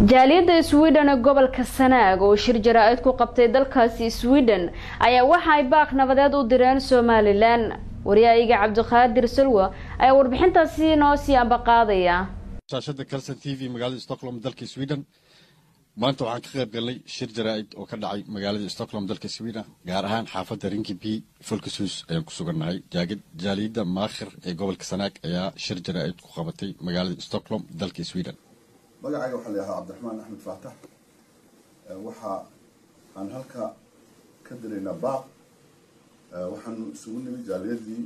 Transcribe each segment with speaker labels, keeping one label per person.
Speaker 1: jaaliyadda Sweden gobolka Sanaag oo shir jaraa'id ku qabtay dalkaasi Sweden ayaa waxa ay baaq nabadeed u direen Somaliland. wariyayga Cabdiqaadir Salwa ayaa warbixintaasi noo sii ambaqaadaya.
Speaker 2: shaashada Kalsan TV magaalada Stockholm dalka Sweden maanta waxaan ka qayb galnay shir jaraa'id oo ka dhacay magaalada Stockholm dalka Sweden gaar ahaan xaafadda Rinkeby Folkeshus ayaan ku suganahay. jaaliyadda Maakhir ee gobolka Sanaag ayaa shir jaraa'id ku qabatay magaalada Stockholm dalka Sweden.
Speaker 3: magacayga waxaa la yiraahdaa Cabdiraxmaan Axmed Faatax waxa aan halka ka direynaa baaq waxaan isugu nimid jaaliyadii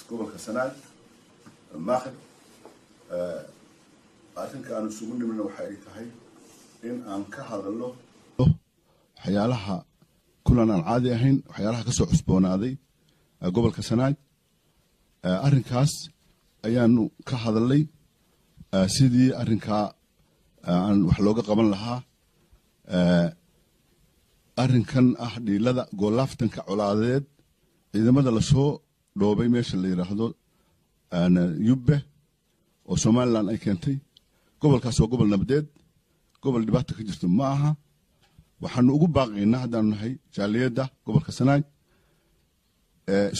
Speaker 3: gobolka Sanaag Maakhir arrinka aan isugu nimidna waxa ay tahay in aan ka hadalno waxyaalaha kulan aan caadi ahayn waxyaalaha ka soo cusboonaaday gobolka Sanaag arrinkaas ayaanu ka hadalnay sidii arrinka aan wax looga qaban lahaa arrinkan ah dhiilada goolaftanka colaadeed ciidamada la soo dhoobay meesha la yiraahdo Yubbe oo Somaliland ay keentay gobolkaas waa gobol nabadeed gobol dhibaato ka jirto ma aha waxaanu ugu baaqaynaa hadaan nahay jaaliyadda gobolka Sanaag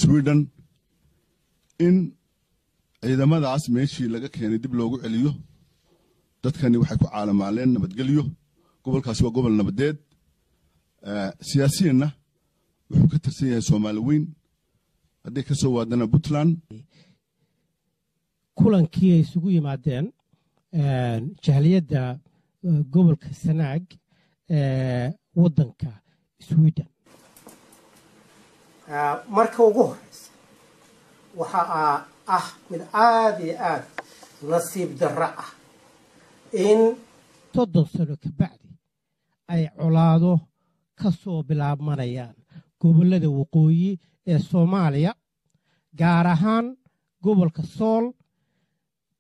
Speaker 3: Sweden in ciidamadaas meeshii laga keenay dib loogu celiyo dadkani waxay ku caalamaaleen nabadgelyo gobolkaas waa gobol nabadeed siyaasiyiinna wuxuu ka tirsan yahay Soomaali weyn haddii ka soo waadana Puntland
Speaker 4: kulankii ay isugu yimaadeen jaaliyadda gobolka Sanaag wadanka Sweden
Speaker 5: marka ugu horeysa waxa mid aad iyo aad nasiib darro ah in
Speaker 4: 30 sano ka bacdi ay colaado ka soo bilaabmanayaan gobolada waqooyi ee Soomaaliya gaar ahaan gobolka Sool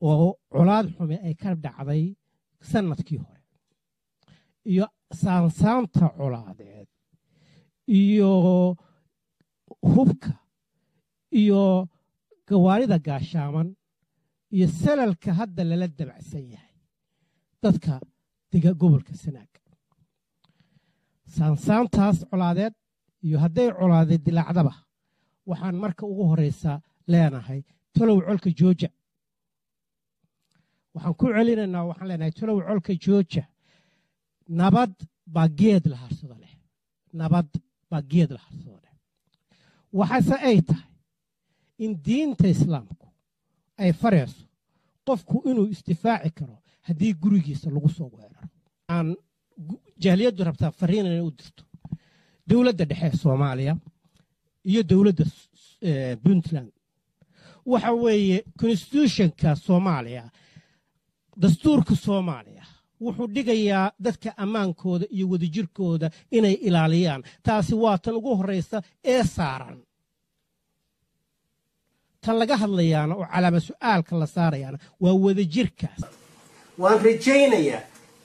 Speaker 4: oo colaad xume ay ka dhacday sanadkii hore iyo saansaanta colaadeed iyo hubka iyo gawaarida gaashaaman iyo salalka hadda lala dabacsan yahay dadka diga gobolka Sanaag saansaantaas colaadeed iyo hadday colaadeed dilaacdaba waxaan marka ugu horeysa leenahay talow colka jooja waxaan ku celinaynaa waxaan leenahay talow colka jooja nabad baa geed la harsado leh nabad baa geed la harsado leh waxaase ay tahay in diinta islaamku ay farayso qofku inuu istifaaci karo haddii gurigiisa lagu soo weeraro aan jaaliyaddu rabtaa fariin inay u dirto dowladda dhexe Soomaaliya iyo dowladda Puntland waxa weeye constitutionka Soomaaliya dastuurka Soomaaliya wuxuu dhigayaa dadka ammaankooda iyo wadajirkooda inay ilaaliyaan taasi waa tan ugu horeysa ee saaran tan laga hadlayaana oo calaamad su'aalka la saarayaana waa wadajirkaas
Speaker 5: waan rajaynayaa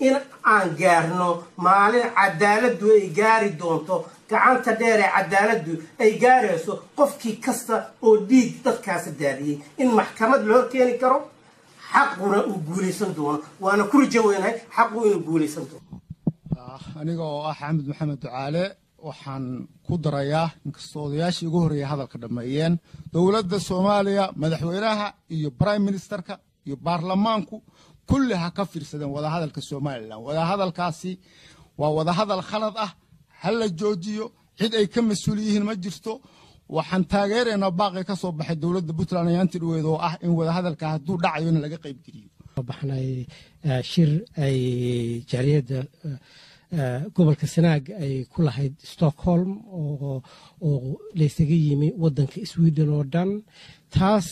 Speaker 5: in aan gaarno maalin cadaaladdu ay gaari doonto gacanta dheer ee cadaaladdu ay gaarayso qofkii kasta oo dhiig dadkaas daadiyay in maxkamad loo keeni karo xaquna uu guulaysan doono waana ku rajaynahay xaqu inuu guulaysan doono
Speaker 6: aniga oo ah Axmed Maxamed Ducaale waxaan ku darayaa inkastoo odayaashii ugu horeeyay hadalka dhameeyeen dowladda Soomaaliya madaxweynaha iyo prime ministerka iyo baarlamaanku kulli ha ka fiirsadeen wada hadalka Somaliland wada hadalkaasi waa wada hadal khalad ah hal la joojiyo cid ay ka mas'uul yihiin ma jirto waxaan taageereynaa baaqi ka soo baxay dowladda Puntland ayaan tidweedo ah in wada hadalka hadduu dhacayo in laga qayb geliyo
Speaker 4: baxnay shir ay jaaliyadda gobolka Sanaag ay ku lahayd Stockholm oo leesaga yimi wadanka Sweden oo dhan taas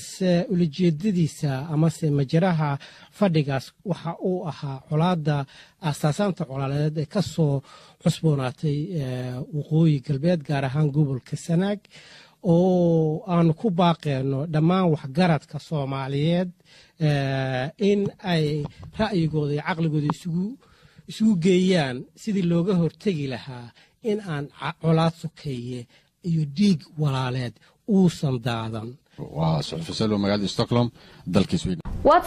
Speaker 4: ujeedadiisa ama se majaraha fadhigaas waxa uu ahaa colaada asaasaanta colaadeed ee ka soo cusboonaatay waqooyi galbeed gaar ahaan gobolka Sanaag oo aan ku baaqeeno dhammaan waxgaradka Soomaaliyeed in ay ra'yigooda iyo caqligooda isugu geeyaan sidii looga hortagi lahaa in aan colaad sokeeye iyo dhiig walaaleed uusan daadan
Speaker 2: waa suxufiyiin magaalada Stockholm dalka Sweden.